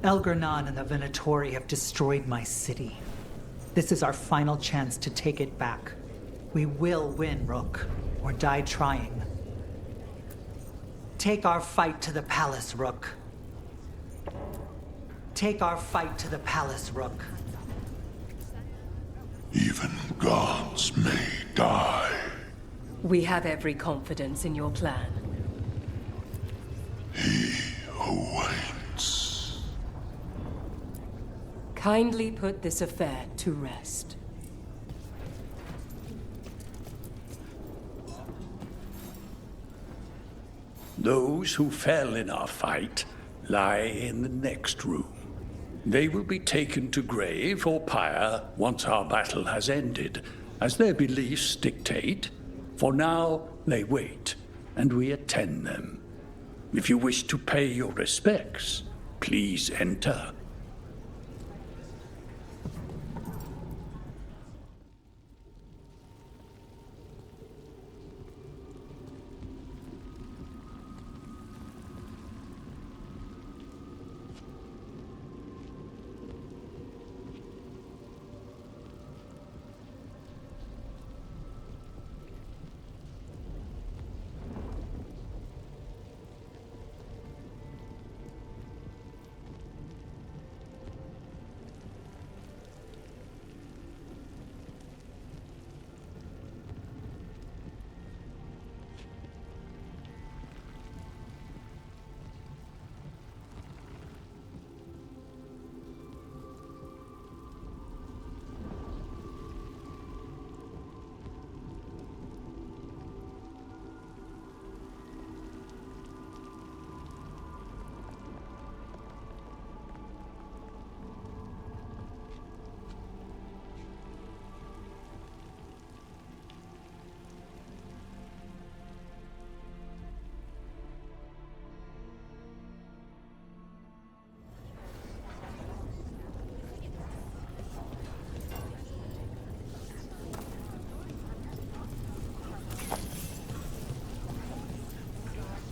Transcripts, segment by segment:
Elgar'nan and the Venatori have destroyed my city. This is our final chance to take it back. We will win, Rook, or die trying. Take our fight to the palace, Rook. Take our fight to the palace, Rook. Even gods may die. We have every confidence in your plan. He awaits. Kindly put this affair to rest. Those who fell in our fight lie in the next room. They will be taken to grave or pyre once our battle has ended, as their beliefs dictate. For now, they wait, and we attend them. If you wish to pay your respects, please enter.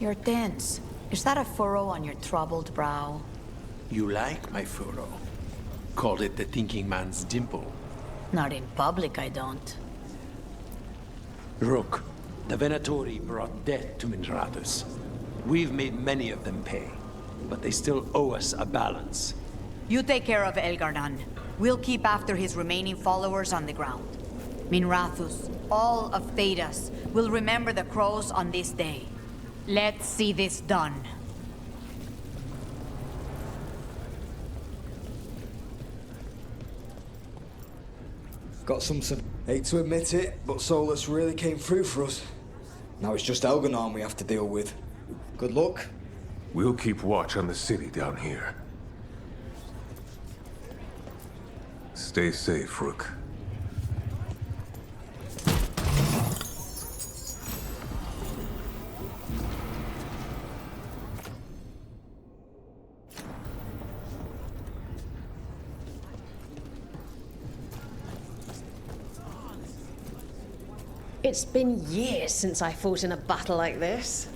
You're tense. Is that a furrow on your troubled brow? You like my furrow? Called it the thinking man's dimple. Not in public, I don't. Rook, the Venatori brought death to Minrathous. We've made many of them pay, but they still owe us a balance. You take care of Elgar'nan. We'll keep after his remaining followers on the ground. Minrathous, all of Thedas, will remember the crows on this day. Let's see this done. Got something. Hate to admit it, but Solus really came through for us. Now it's just Elgar'nan we have to deal with. Good luck. We'll keep watch on the city down here. Stay safe, Rook. It's been years since I fought in a battle like this.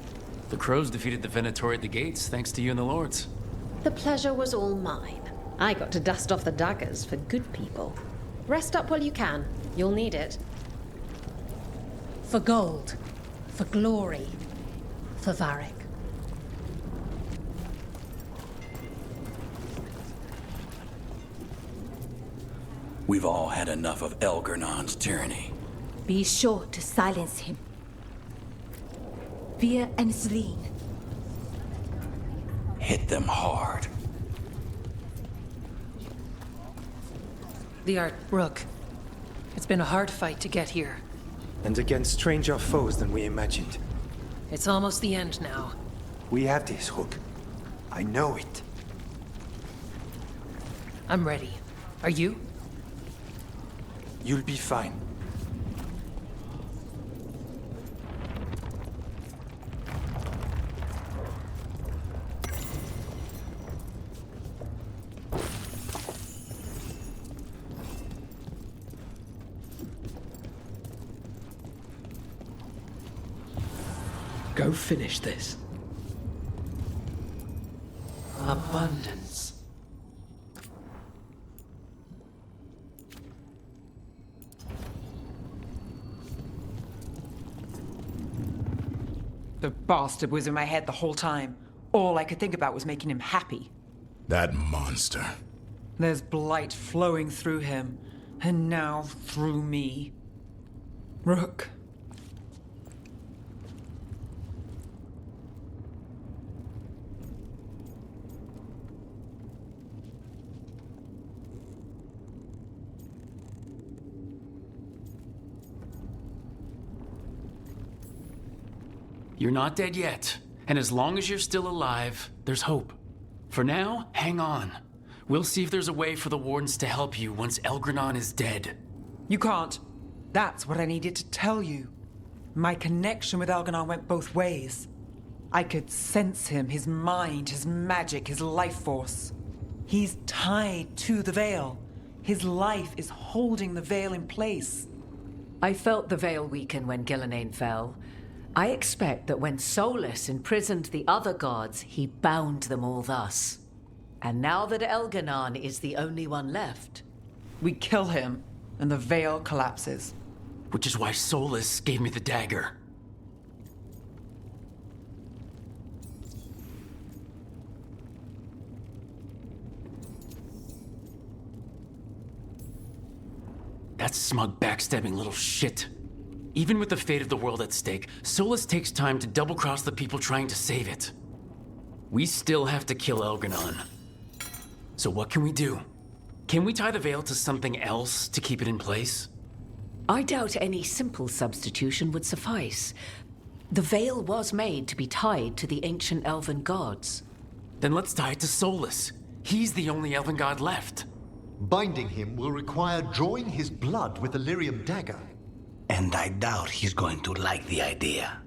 The crows defeated the Venatori at the gates, thanks to you and the lords. The pleasure was all mine. I got to dust off the daggers for good people. Rest up while you can. You'll need it. For gold. For glory. For Varric. We've all had enough of Elgar'nan's tyranny. Be sure to silence him. Vir and Zlin. Hit them hard. The art, Rook. It's been a hard fight to get here. And against stranger foes than we imagined. It's almost the end now. We have this, Rook. I know it. I'm ready. Are you? You'll be fine. Go finish this. Abundance. The bastard was in my head the whole time. All I could think about was making him happy. That monster. There's blight flowing through him, and now through me. Rook. You're not dead yet, and as long as you're still alive, there's hope. For now, hang on. We'll see if there's a way for the Wardens to help you once Elgranon is dead. You can't. That's what I needed to tell you. My connection with Elgranon went both ways. I could sense him, his mind, his magic, his life force. He's tied to the Veil. His life is holding the Veil in place. I felt the Veil weaken when Gillenane fell. I expect that when Solus imprisoned the other gods, he bound them all thus. And now that Elgranon is the only one left... We kill him, and the Veil collapses. Which is why Solus gave me the dagger. That smug, backstabbing little shit. Even with the fate of the world at stake, Solus takes time to double-cross the people trying to save it. We still have to kill Elgranon. So what can we do? Can we tie the Veil to something else to keep it in place? I doubt any simple substitution would suffice. The Veil was made to be tied to the ancient elven gods. Then let's tie it to Solus. He's the only elven god left. Binding him will require drawing his blood with the lyrium dagger. And I doubt he's going to like the idea.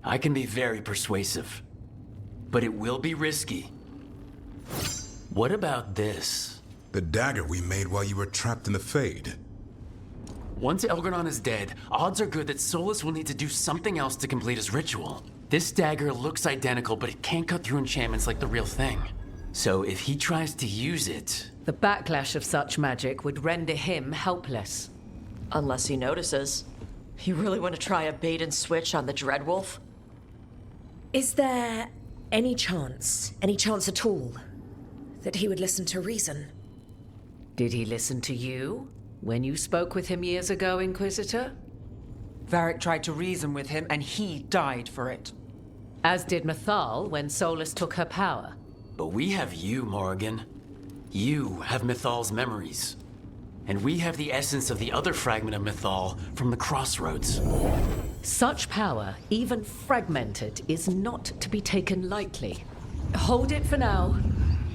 I can be very persuasive, but it will be risky. What about this? The dagger we made while you were trapped in the Fade. Once Elgranon is dead, odds are good that Solus will need to do something else to complete his ritual. This dagger looks identical, but it can't cut through enchantments like the real thing. So if he tries to use it... The backlash of such magic would render him helpless. Unless he notices. You really want to try a bait and switch on the Dreadwolf? Is there any chance at all, that he would listen to reason? Did he listen to you when you spoke with him years ago, Inquisitor? Varric tried to reason with him, and he died for it. As did Mythal when Solus took her power. But we have you, Morrigan. You have Mythal's memories. And we have the essence of the other fragment of Mythal from the Crossroads. Such power, even fragmented, is not to be taken lightly. Hold it for now.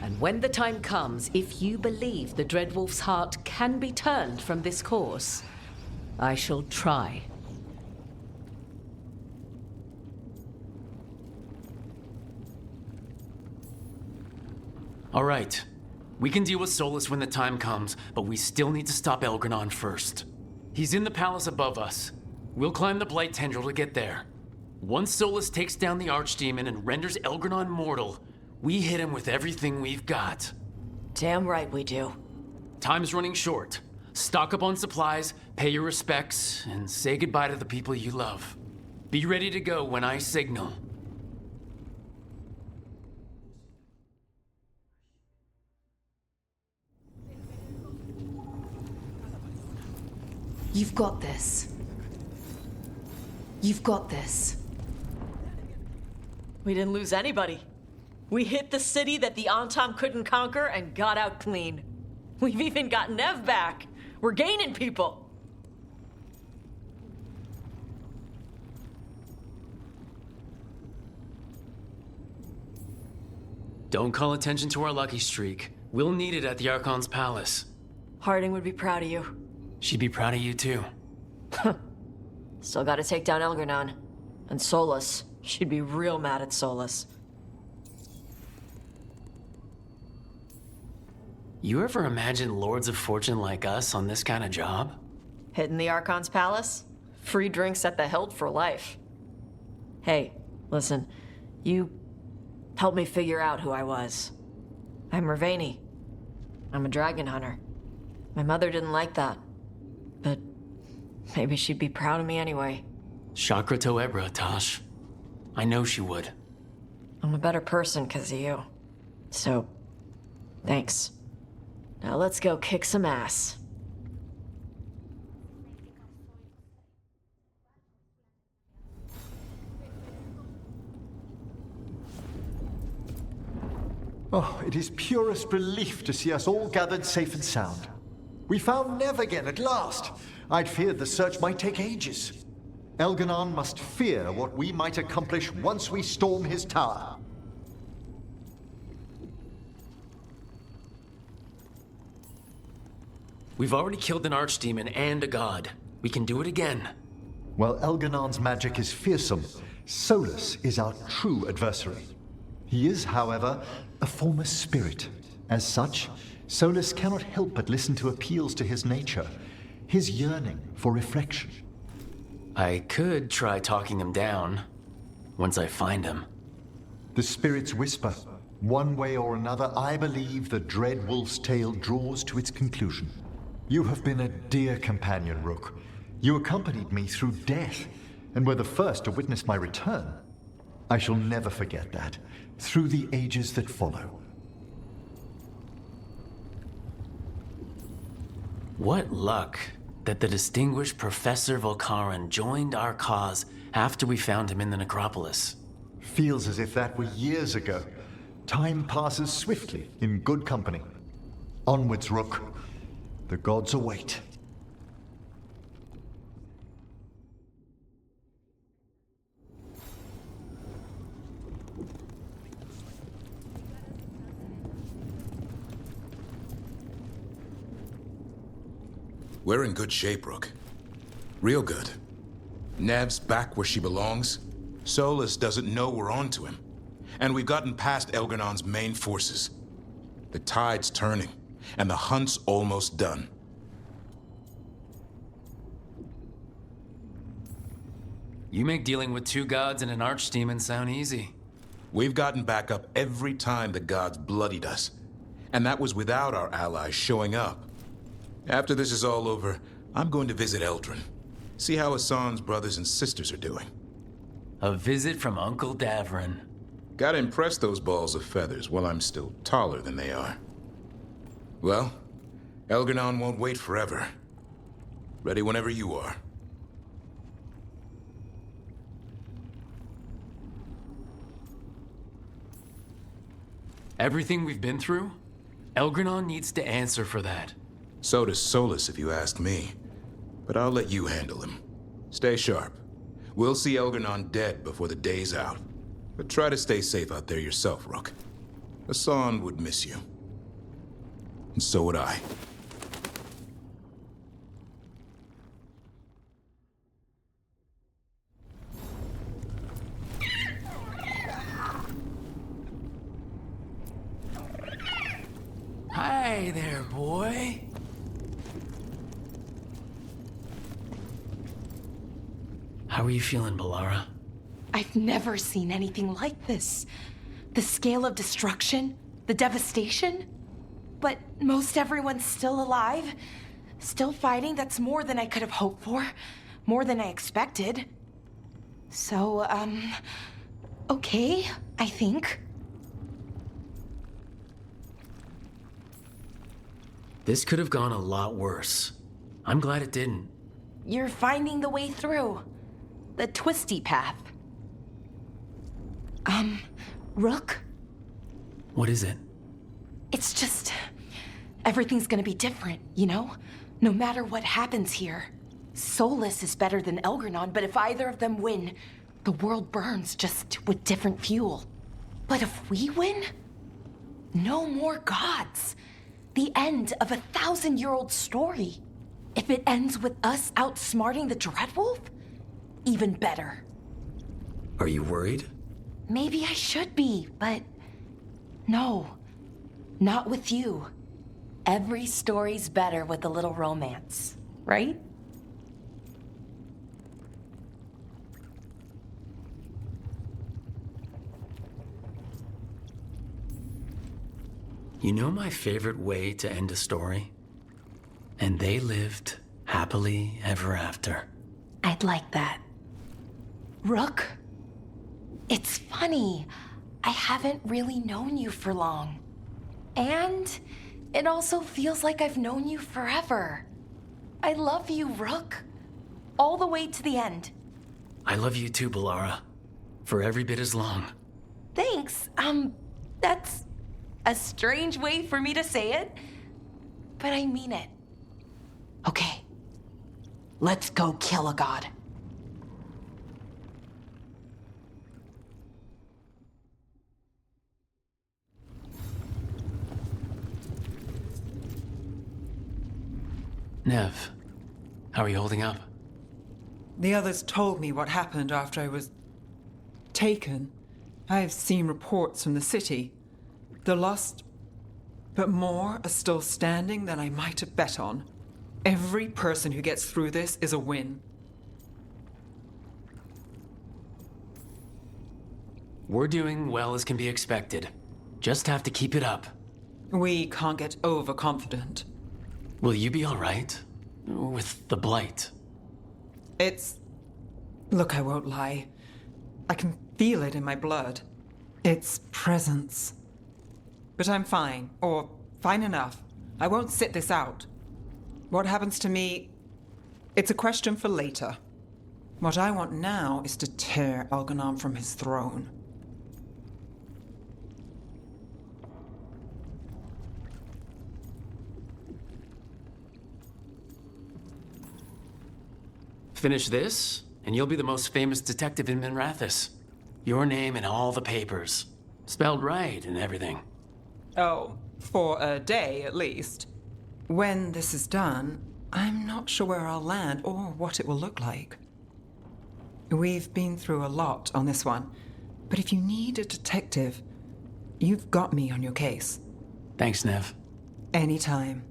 And when the time comes, if you believe the Dreadwolf's heart can be turned from this course, I shall try. All right. We can deal with Solus when the time comes, but we still need to stop Elgranon first. He's in the palace above us. We'll climb the Blight Tendril to get there. Once Solus takes down the Archdemon and renders Elgranon mortal, we hit him with everything we've got. Damn right we do. Time's running short. Stock up on supplies, pay your respects, and say goodbye to the people you love. Be ready to go when I signal. You've got this. You've got this. We didn't lose anybody. We hit the city that the Antam couldn't conquer and got out clean. We've even got Nev back. We're gaining people. Don't call attention to our lucky streak. We'll need it at the Archon's palace. Harding would be proud of you. She'd be proud of you too. Still gotta take down Elgranon. And Solus. She'd be real mad at Solus. You ever imagine Lords of Fortune like us on this kind of job? Hitting the Archon's palace? Free drinks at the Hilt for life. Hey, listen. You helped me figure out who I was. I'm Mervani. I'm a dragon hunter. My mother didn't like that. But maybe she'd be proud of me anyway. Chakra to Ebra, Tosh. I know she would. I'm a better person because of you. So, thanks. Now let's go kick some ass. Oh, it is purest relief to see us all gathered safe and sound. We found Nev again at last. I'd feared the search might take ages. Elganon must fear what we might accomplish once we storm his tower. We've already killed an archdemon and a god. We can do it again. While Elganon's magic is fearsome, Solus is our true adversary. He is, however, a former spirit. As such, Solus cannot help but listen to appeals to his nature, his yearning for reflection. I could try talking him down, once I find him. The spirits whisper. One way or another, I believe the dread wolf's tale draws to its conclusion. You have been a dear companion, Rook. You accompanied me through death, and were the first to witness my return. I shall never forget that, through the ages that follow. What luck that the distinguished Professor Volcaran joined our cause after we found him in the necropolis. Feels as if that were years ago. Time passes swiftly in good company. Onwards, Rook. The gods await. We're in good shape, Rook. Real good. Nev's back where she belongs. Solus doesn't know we're onto him. And we've gotten past Elganon's main forces. The tide's turning, and the hunt's almost done. You make dealing with two gods and an archdemon sound easy. We've gotten back up every time the gods bloodied us. And that was without our allies showing up. After this is all over, I'm going to visit Eldrin. See how Hassan's brothers and sisters are doing. A visit from Uncle Davrin. Gotta impress those balls of feathers while I'm still taller than they are. Well, Elganon won't wait forever. Ready whenever you are. Everything we've been through? Elgranon needs to answer for that. So does Solus, if you ask me. But I'll let you handle him. Stay sharp. We'll see Elganon dead before the day's out. But try to stay safe out there yourself, Rook. Hassan would miss you. And so would I. Hi there, boy. How are you feeling, Balara? I've never seen anything like this. The scale of destruction, the devastation. But most everyone's still alive, still fighting. That's more than I could have hoped for, more than I expected. So, okay, I think. This could have gone a lot worse. I'm glad it didn't. You're finding the way through. The twisty path. Rook? What is it? It's just... everything's gonna be different, you know? No matter what happens here. Solus is better than Elgranon, but if either of them win, the world burns, just with different fuel. But if we win, no more gods. The end of a 1,000-year-old story. If it ends with us outsmarting the Dreadwolf, even better. Are you worried? Maybe I should be, but no, not with you. Every story's better with a little romance, right? You know my favorite way to end a story? And they lived happily ever after. I'd like that. Rook? It's funny. I haven't really known you for long. And it also feels like I've known you forever. I love you, Rook. All the way to the end. I love you too, Bellara. For every bit as long. Thanks. That's a strange way for me to say it, but I mean it. Okay. Let's go kill a god. Nev, how are you holding up? The others told me what happened after I was taken. I've seen reports from the city. They're lost, but more are still standing than I might have bet on. Every person who gets through this is a win. We're doing well as can be expected. Just have to keep it up. We can't get overconfident. Will you be all right? With the blight? Look, I won't lie. I can feel it in my blood. Its presence. But I'm fine, or fine enough. I won't sit this out. What happens to me, it's a question for later. What I want now is to tear Elganon from his throne. Finish this, and you'll be the most famous detective in Minrathous. Your name in all the papers. Spelled right and everything. Oh, for a day at least. When this is done, I'm not sure where I'll land or what it will look like. We've been through a lot on this one, but if you need a detective, you've got me on your case. Thanks, Nev. Anytime.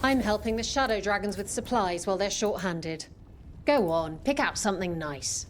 I'm helping the Shadow Dragons with supplies while they're short-handed. Go on, pick out something nice.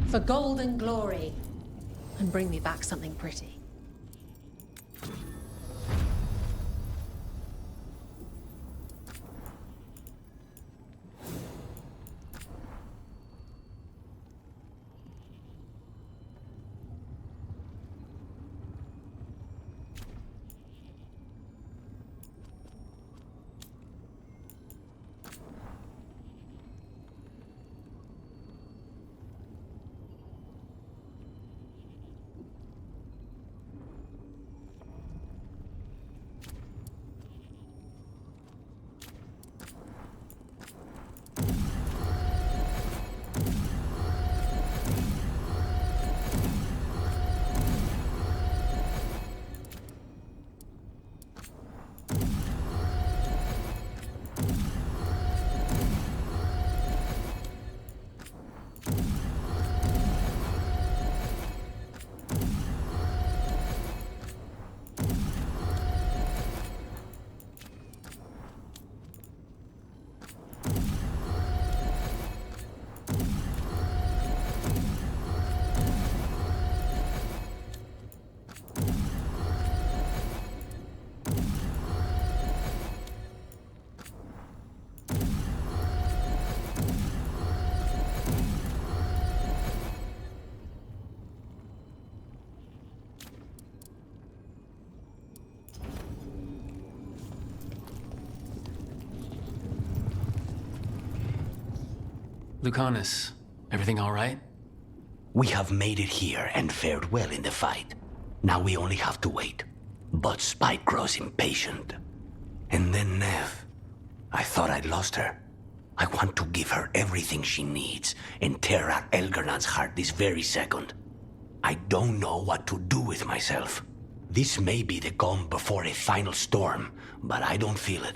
For gold and glory. And bring me back something pretty. Lucanus, everything all right? We have made it here and fared well in the fight. Now we only have to wait. But Spike grows impatient. And then Nev. I thought I'd lost her. I want to give her everything she needs and tear out Elgernon's heart this very second. I don't know what to do with myself. This may be the calm before a final storm, but I don't feel it.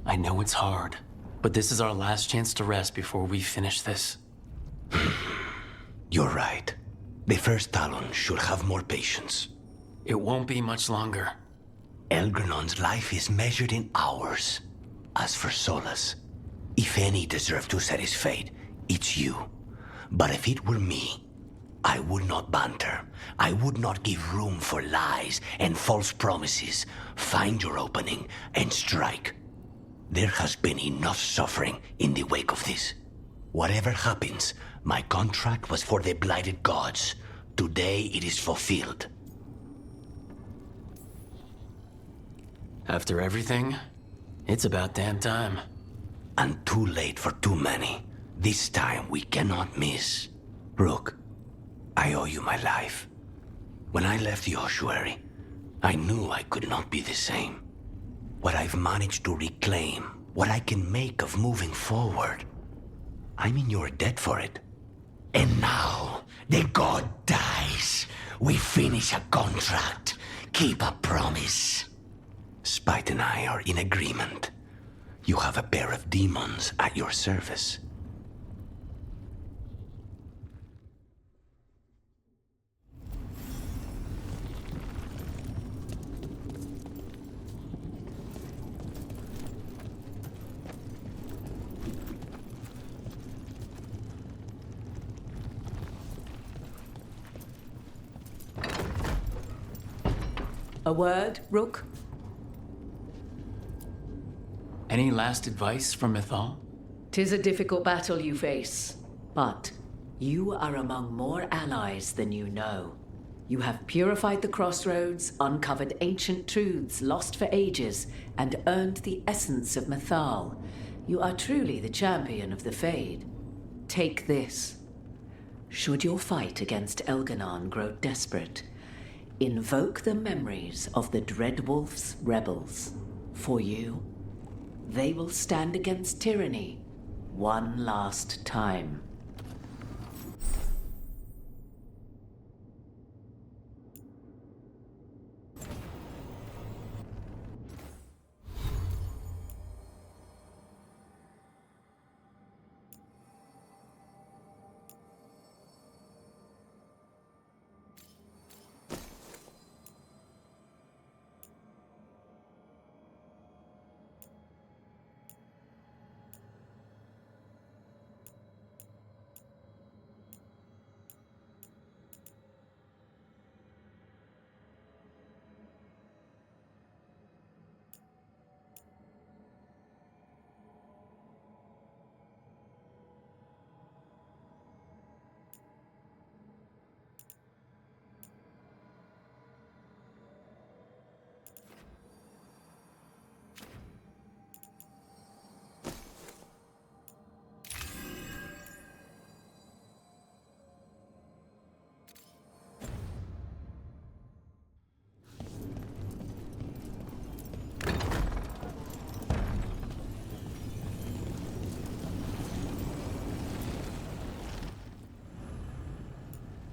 I know it's hard, but this is our last chance to rest before we finish this. You're right. The first Talon should have more patience. It won't be much longer. Elgernon's life is measured in hours. As for Solus, if any deserve to set his fate, it's you. But if it were me, I would not banter. I would not give room for lies and false promises. Find your opening and strike. There has been enough suffering in the wake of this. Whatever happens, my contract was for the blighted gods. Today it is fulfilled. After everything, it's about damn time. And too late for too many. This time we cannot miss. Rook, I owe you my life. When I left the ossuary, I knew I could not be the same. What I've managed to reclaim, what I can make of moving forward, I'm in your debt for it. And now, the god dies. We finish a contract, keep a promise. Spite and I are in agreement. You have a pair of demons at your service. A word, Rook? Any last advice from Mythal? 'Tis a difficult battle you face, but you are among more allies than you know. You have purified the crossroads, uncovered ancient truths lost for ages, and earned the essence of Mythal. You are truly the champion of the Fade. Take this. Should your fight against Elganon grow desperate, invoke the memories of the Dreadwolf's rebels. For you, they will stand against tyranny one last time.